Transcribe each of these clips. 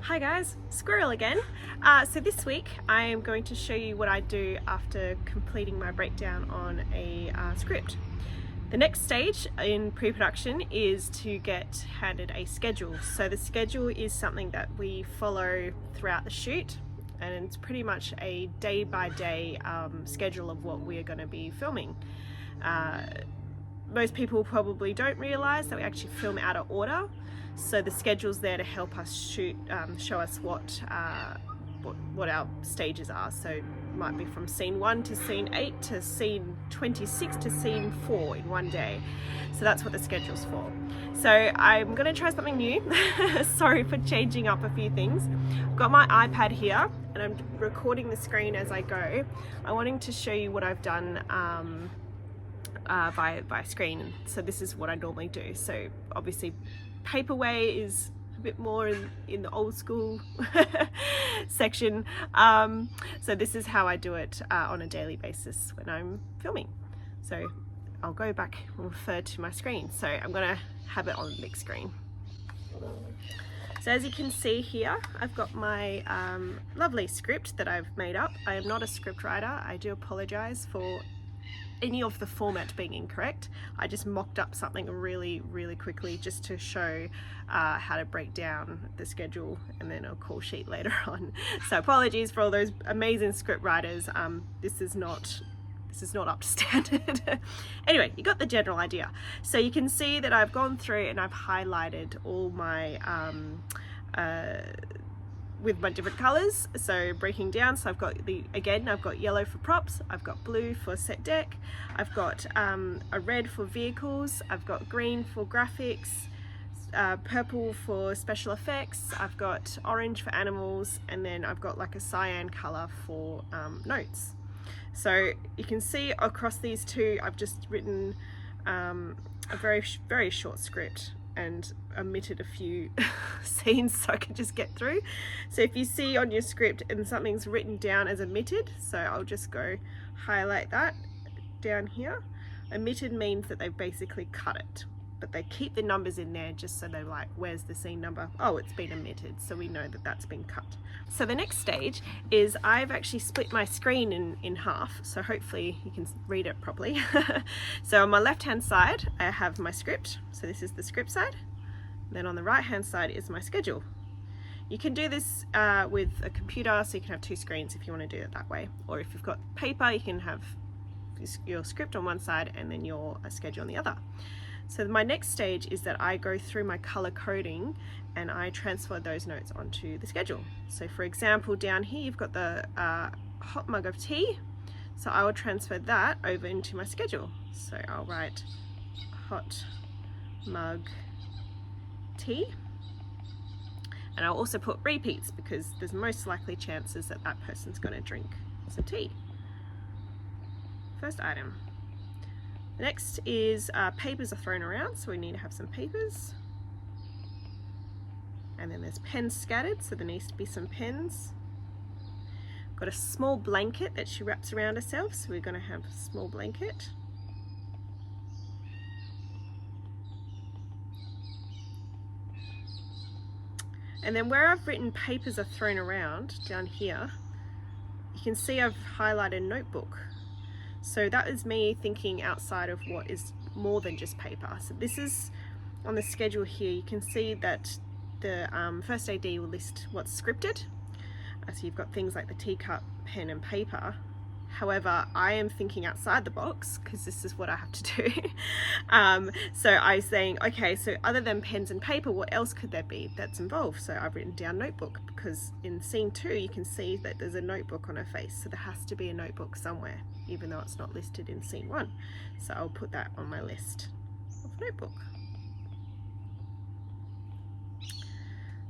Hi guys, Squirrel again. So this week I am going to show you what I do after completing my breakdown on a script. The next stage in pre-production is to get handed a schedule. So the schedule is something that we follow throughout the shoot, and it's pretty much a day-by-day schedule of what we are going to be filming. Most people probably don't realise that we actually film out of order. So the schedule's there to help us shoot, show us what our stages are. So it might be from scene 1 to scene 8 to scene 26 to scene 4 in one day. So that's what the schedule's for. So I'm going to try something new. Sorry for changing up a few things. I've got my iPad here and I'm recording the screen as I go. I'm wanting to show you what I've done by screen. So this is what I normally do. So obviously paper way is a bit more in the old school section. So this is how I do it on a daily basis when I'm filming. So I'll go back and refer to my screen. So I'm gonna have it on the big screen. So as you can see here, I've got my lovely script that I've made up. I am not a script writer. I do apologize for any of the format being incorrect. I just mocked up something really quickly just to show how to break down the schedule and then a call sheet later on. So apologies for all those amazing script writers. This is not up to standard. Anyway, you got the general idea. So you can see that I've gone through and I've highlighted all my with my different colors, so breaking down. So I've got I've got yellow for props, I've got blue for set deck, I've got a red for vehicles, I've got green for graphics, purple for special effects, I've got orange for animals, and then I've got like a cyan color for notes. So you can see across these two I've just written a very short script and omitted a few scenes so I could just get through. So if you see on your script and something's written down as omitted, so I'll just go highlight that down here. Omitted means that they've basically cut it, but they keep the numbers in there just so they're like, where's the scene number? Oh, it's been omitted, so we know that that's been cut. So the next stage is I've actually split my screen in half, so hopefully you can read it properly. So on my left hand side I have my script, so this is the script side. Then on the right hand side is my schedule. You can do this with a computer, so you can have two screens if you want to do it that way, or if you've got paper you can have your script on one side and then your schedule on the other. So my next stage is that I go through my color coding and I transfer those notes onto the schedule. So for example, down here you've got the hot mug of tea. So I will transfer that over into my schedule. So I'll write hot mug tea. And I'll also put repeats because there's most likely chances that that person's going to drink some tea. First item. The next is papers are thrown around, so we need to have some papers. And then there's pens scattered, so there needs to be some pens. Got a small blanket that she wraps around herself, so we're going to have a small blanket. And then where I've written papers are thrown around, down here, you can see I've highlighted notebook. So that is me thinking outside of what is more than just paper. So this is on the schedule here. You can see that the first AD will list what's scripted. So you've got things like the teacup, pen and paper. However, I am thinking outside the box because this is what I have to do. So I'm saying, okay, so other than pens and paper, what else could there be that's involved? So I've written down notebook because in scene 2 you can see that there's a notebook on her face, so there has to be a notebook somewhere, even though it's not listed in scene 1. So I'll put that on my list of notebook.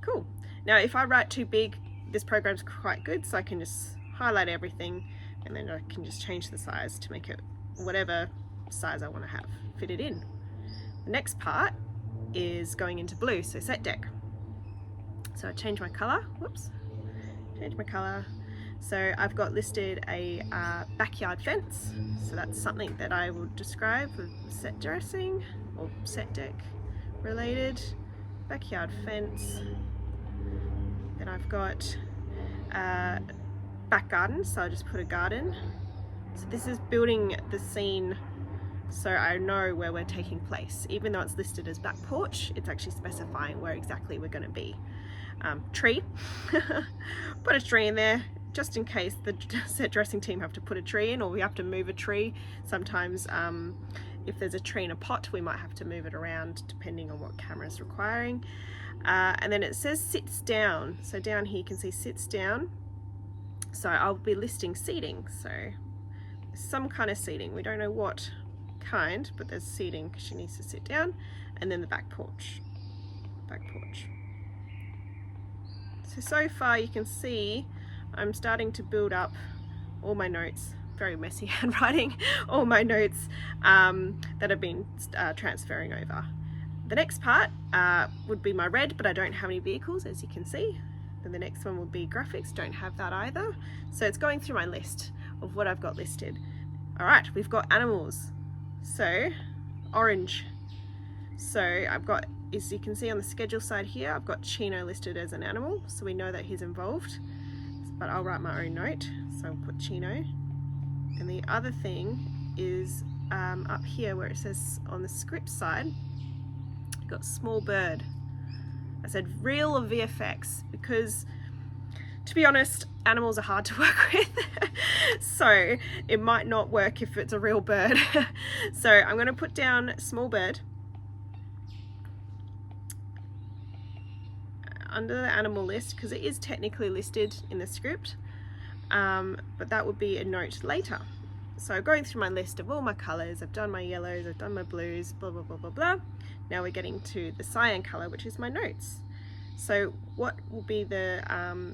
Cool. Now if I write too big, this program's quite good, so I can just highlight everything and then I can just change the size to make it whatever size I want to have, fit it in. The next part is going into blue, so set deck. So I change my color, change my color. So I've got listed a backyard fence, so that's something that I will describe with set dressing or set deck related. Backyard fence. Then I've got back garden, so I just put a garden. So this is building the scene so I know where we're taking place. Even though it's listed as back porch, it's actually specifying where exactly we're going to be. Tree. Put a tree in there just in case the set dressing team have to put a tree in, or we have to move a tree. Sometimes if there's a tree in a pot, we might have to move it around depending on what camera is requiring. And then it says sits down. So down here you can see sits down. So I'll be listing seating. So some kind of seating. We don't know what kind, but there's seating because she needs to sit down. And then the back porch. Back porch. So far you can see I'm starting to build up all my notes, very messy handwriting, all my notes that have been transferring over. The next part would be my red, but I don't have any vehicles, as you can see. Then the next one will be graphics, don't have that either. So it's going through my list of what I've got listed. All right, we've got animals. So orange. So I've got, as you can see on the schedule side here, I've got Chino listed as an animal, so we know that he's involved. But I'll write my own note, so I'll put Chino. And the other thing is up here where it says on the script side, I've got small bird. I said real or VFX because, to be honest, animals are hard to work with. So it might not work if it's a real bird. So I'm going to put down small bird. Under the animal list, because it is technically listed in the script, but that would be a note later. So going through my list of all my colors, I've done my yellows, I've done my blues, blah blah blah blah blah. Now we're getting to the cyan color, which is my notes. So what will be the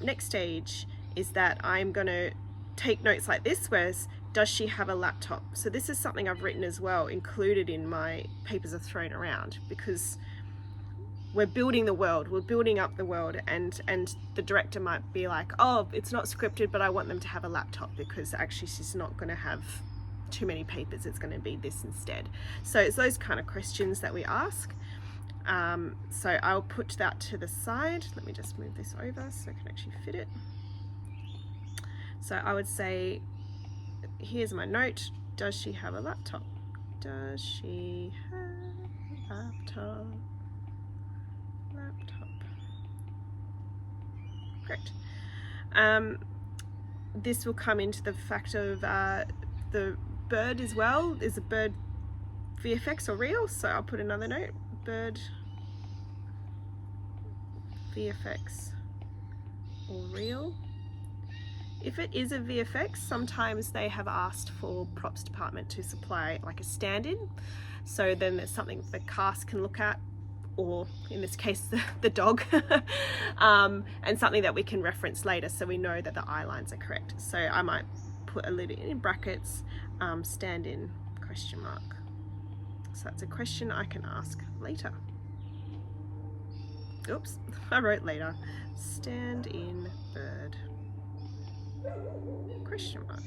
next stage is that I'm going to take notes like this, whereas does she have a laptop? So this is something I've written as well, included in my papers are thrown around, because we're building the world, we're building up the world, and the director might be like, oh, it's not scripted, but I want them to have a laptop because actually she's not going to have too many papers, it's going to be this instead. So it's those kind of questions that we ask. So I'll put that to the side. Let me just move this over so I can actually fit it. So I would say, here's my note, does she have a laptop? Does she have a laptop? Great. This will come into the fact of the bird as well. Is a bird VFX or real? So I'll put another note, bird VFX or real. If it is a VFX, sometimes they have asked for props department to supply like a stand-in. So then there's something the cast can look at, or in this case the dog, and something that we can reference later so we know that the eye lines are correct. So I might put a little in brackets, stand in question mark. So that's a question I can ask later. Oops, I wrote later. Stand in bird question mark.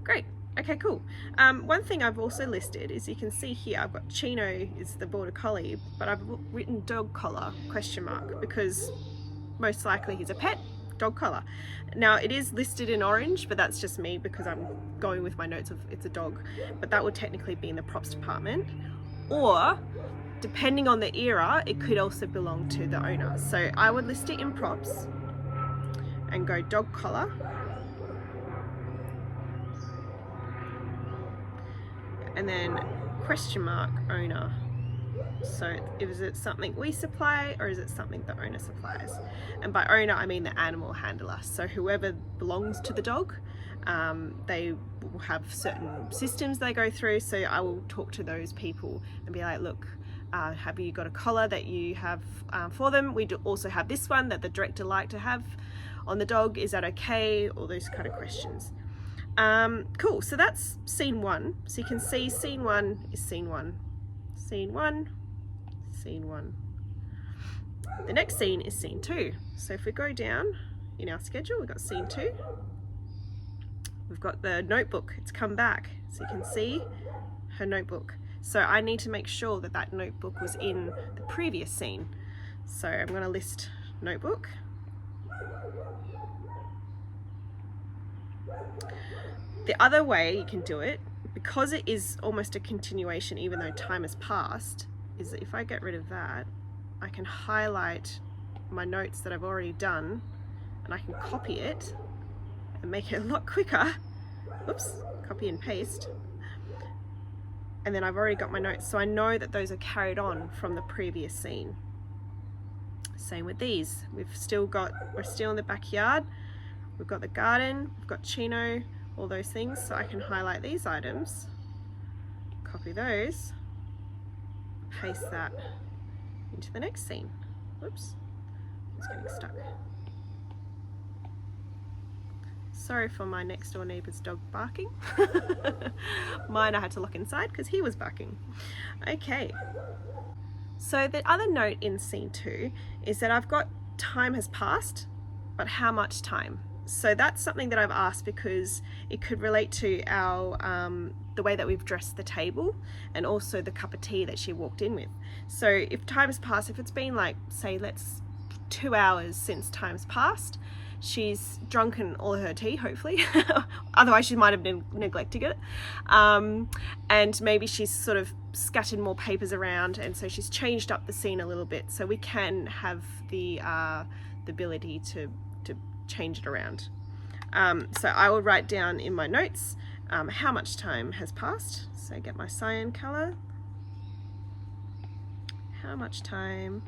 Great. Okay, cool. One thing I've also listed is, you can see here I've got Chino is the border collie, but I've written dog collar question mark because most likely he's a pet dog collar. Now it is listed in orange, but that's just me because I'm going with my notes of it's a dog, but that would technically be in the props department, or depending on the era it could also belong to the owner. So I would list it in props and go dog collar. And then question mark owner. So is it something we supply or is it something the owner supplies? And by owner I mean the animal handler. So whoever belongs to the dog, they will have certain systems they go through. So I will talk to those people and be like, look, have you got a collar that you have for them? We do also have this one that the director liked to have on the dog. Is that okay? All those kind of questions. Cool, so that's scene one. So you can see scene one is scene one. Scene one, scene one. The next scene is scene two. So if we go down in our schedule, we've got scene two. We've got the notebook, it's come back. So you can see her notebook. So I need to make sure that that notebook was in the previous scene. So I'm going to list notebook. The other way you can do it, because it is almost a continuation even though time has passed, is that if I get rid of that, I can highlight my notes that I've already done and I can copy it and make it a lot quicker. Oops, copy and paste. And then I've already got my notes, so I know that those are carried on from the previous scene. Same with these. We're still in the backyard, we've got the garden, we've got Chino, all those things, so I can highlight these items, copy those, paste that into the next scene. Whoops, it's getting stuck. Sorry for my next door neighbour's dog barking. Mine I had to lock inside because he was barking. Okay, so the other note in scene 2 is that I've got time has passed, but how much time? So that's something that I've asked because it could relate to our the way that we've dressed the table and also the cup of tea that she walked in with. So if time has passed, if it's been like, say, 2 hours since time's passed, she's drunken all her tea, hopefully. Otherwise she might have been neglecting it. And maybe she's sort of scattered more papers around, and so she's changed up the scene a little bit. So we can have the ability to change it around. So I will write down in my notes how much time has passed. So get my cyan color. How much time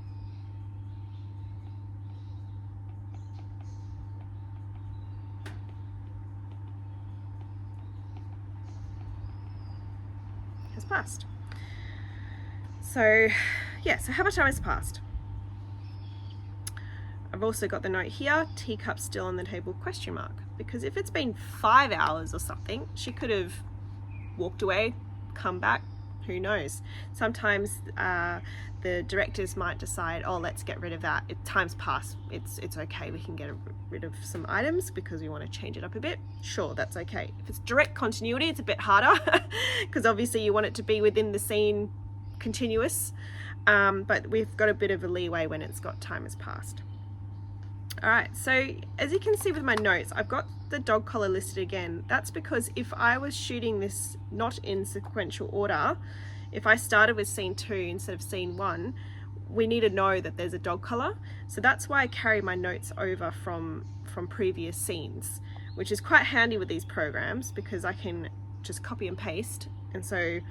has passed. So yeah, so how much time has passed? I've also got the note here, teacup still on the table, question mark, because if it's been 5 hours or something, she could have walked away, come back, who knows. Sometimes the directors might decide, oh, let's get rid of that. Time's passed, it's okay, we can get rid of some items because we want to change it up a bit. Sure, that's okay. If it's direct continuity, it's a bit harder because obviously you want it to be within the scene continuous, but we've got a bit of a leeway when it's got time has passed. Alright, so as you can see with my notes, I've got the dog collar listed again. That's because if I was shooting this not in sequential order, if I started with scene 2 instead of scene 1, we need to know that there's a dog collar. So that's why I carry my notes over from previous scenes, which is quite handy with these programs because I can just copy and paste, and so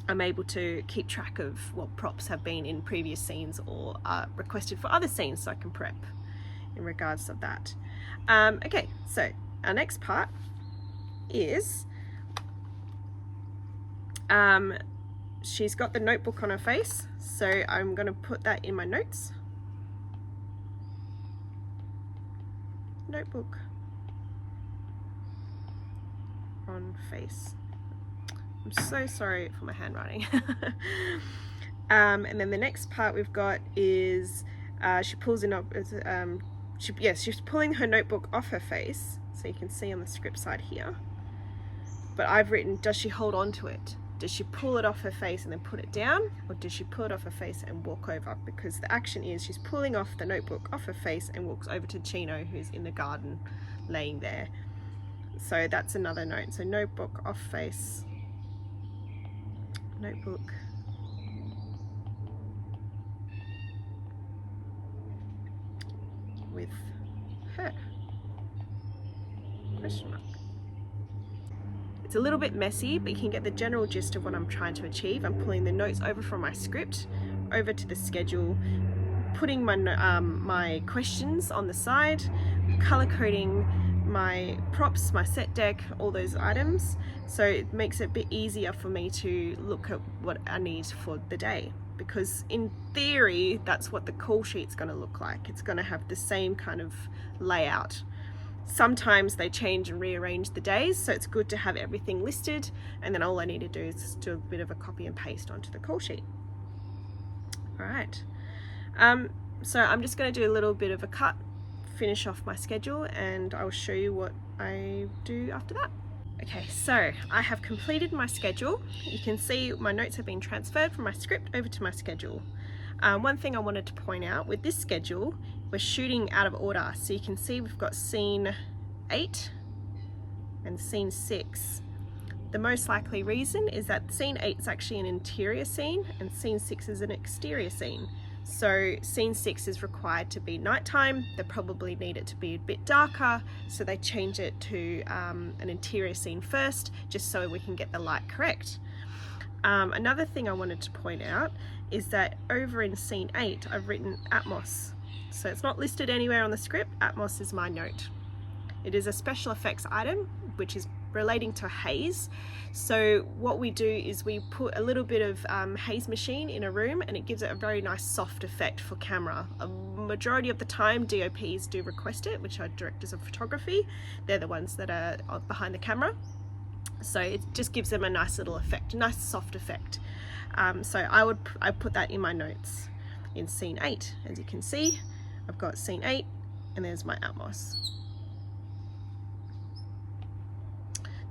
I'm able to keep track of what props have been in previous scenes or are requested for other scenes, so I can prep in regards to that. Okay, so our next part is she's got the notebook on her face, so I'm going to put that in my notes. Notebook on face. I'm so sorry for my handwriting. And then the next part we've got is she pulls in up. She's pulling her notebook off her face, so you can see on the script side here. But I've written, does she hold on to it? Does she pull it off her face and then put it down, or does she pull it off her face and walk over? Because the action is she's pulling off the notebook off her face and walks over to Chino, who's in the garden laying there. So that's another note. So notebook off face. Notebook with her, question mark. It's a little bit messy, but you can get the general gist of what I'm trying to achieve. I'm pulling the notes over from my script over to the schedule, putting my my questions on the side, color coding my props, my set deck, all those items, so it makes it a bit easier for me to look at what I need for the day, because in theory that's what the call sheet's going to look like. It's going to have the same kind of layout. Sometimes they change and rearrange the days, so it's good to have everything listed, and then all I need to do is do a bit of a copy and paste onto the call sheet. Alright, so I'm just going to do a little bit of a cut, finish off my schedule, and I'll show you what I do after that. Okay, so I have completed my schedule. You can see my notes have been transferred from my script over to my schedule. One thing I wanted to point out with this schedule, we're shooting out of order. So you can see we've got scene 8 and scene 6. The most likely reason is that scene 8 is actually an interior scene and scene 6 is an exterior scene. So scene 6 is required to be nighttime. They probably need it to be a bit darker, so they change it to an interior scene first, just so we can get the light correct. Another thing I wanted to point out is that over in scene 8 I've written Atmos. So it's not listed anywhere on the script. Atmos is my note. It is a special effects item which is relating to haze. So what we do is we put a little bit of haze machine in a room and it gives it a very nice soft effect for camera. A majority of the time DOPs do request it, which are directors of photography. They're the ones that are behind the camera. So it just gives them a nice little effect, a nice soft effect. So I put that in my notes in scene 8. As you can see, I've got scene 8 and there's my Atmos.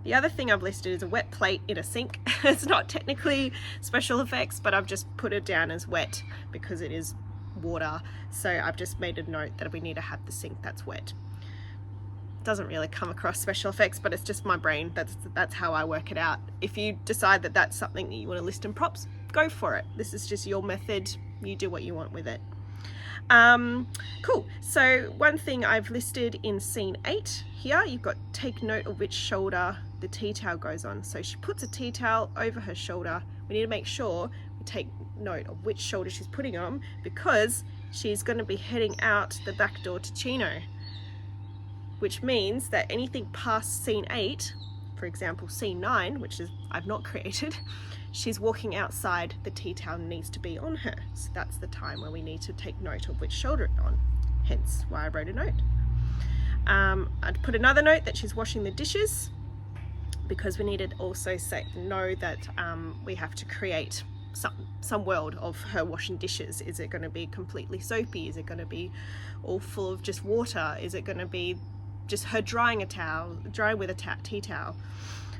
The other thing I've listed is a wet plate in a sink. It's not technically special effects, but I've just put it down as wet because it is water. So I've just made a note that we need to have the sink that's wet. Doesn't really come across special effects, but it's just my brain. That's how I work it out. If you decide that that's something that you want to list in props, go for it. This is just your method. You do what you want with it. Cool. So one thing I've listed in scene 8 here, you've got take note of which shoulder the tea towel goes on. So she puts a tea towel over her shoulder. We need to make sure we take note of which shoulder she's putting on, because she's going to be heading out the back door to Chino, which means that anything past scene 8, for example scene 9, which is I've not created, she's walking outside, the tea towel needs to be on her. So that's the time where we need to take note of which shoulder it's on, hence why I wrote a note. I'd put another note that she's washing the dishes, because we need to also know that we have to create some world of her washing dishes. Is it going to be completely soapy? Is it going to be all full of just water? Is it going to be just her drying with a tea towel?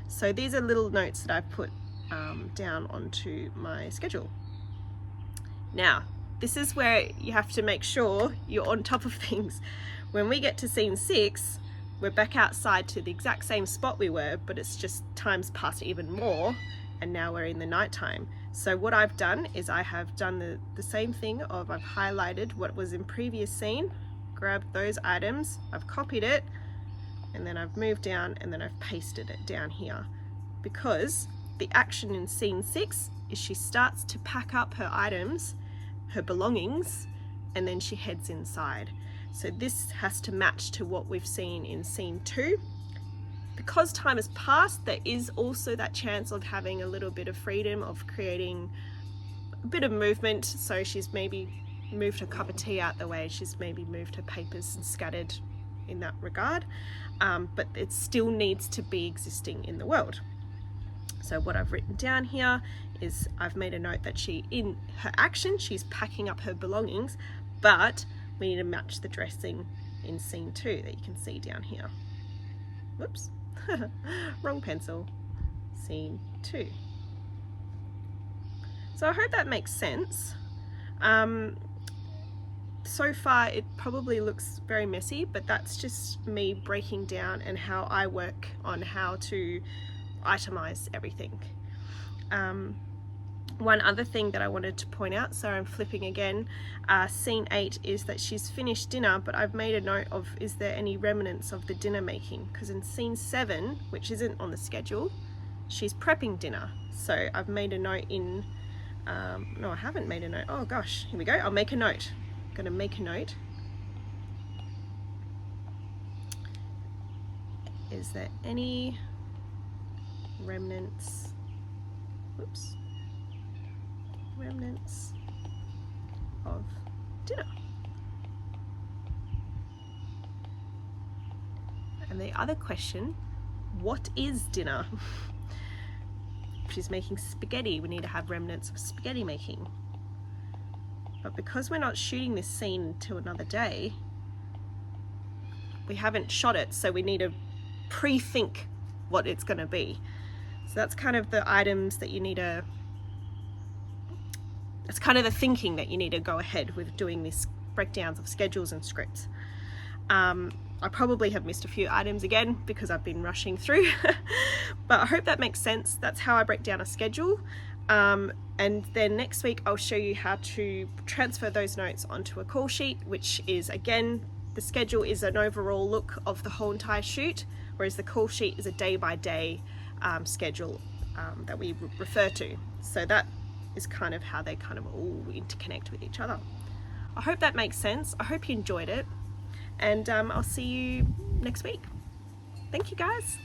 So these are little notes that I've put down onto my schedule. Now, this is where you have to make sure you're on top of things. When we get to scene 6, we're back outside to the exact same spot we were, but it's just times passed even more, and now we're in the nighttime. So what I've done is I have done the same thing of I've highlighted what was in previous scene, grabbed those items, I've copied it, and then I've moved down and then I've pasted it down here, because the action in scene 6 is she starts to pack up her items, her belongings, and then she heads inside. So this has to match to what we've seen in scene 2. Because time has passed, there is also that chance of having a little bit of freedom, of creating a bit of movement. So she's maybe moved her cup of tea out the way, she's maybe moved her papers and scattered in that regard, but it still needs to be existing in the world. So what I've written down here is I've made a note that in her action, she's packing up her belongings, but we need to match the dressing in scene 2 that you can see down here. Whoops, wrong pencil. Scene 2. So I hope that makes sense. So far it probably looks very messy, but that's just me breaking down and how I work on how to itemize everything. One other thing that I wanted to point out, so I'm flipping again, scene 8 is that she's finished dinner, but I've made a note of is there any remnants of the dinner making, because in scene 7, which isn't on the schedule, she's prepping dinner. So I've made a note in, no I haven't made a note, oh gosh, here we go, I'll make a note. I'm going to make a note. Is there any remnants, whoops, remnants of dinner? And the other question, what is dinner? If she's making spaghetti, we need to have remnants of spaghetti making. But because we're not shooting this scene until another day, we haven't shot it, so we need to pre-think what it's going to be. So that's kind of the items that you need to it's kind of the thinking that you need to go ahead with doing this breakdowns of schedules and scripts. I probably have missed a few items again because I've been rushing through, but I hope that makes sense. That's how I break down a schedule. And then next week I'll show you how to transfer those notes onto a call sheet, which is, again, the schedule is an overall look of the whole entire shoot, whereas the call sheet is a day-by-day schedule that we refer to. So that is kind of how they kind of all interconnect with each other. I hope that makes sense. I hope you enjoyed it, and I'll see you next week. Thank you, guys.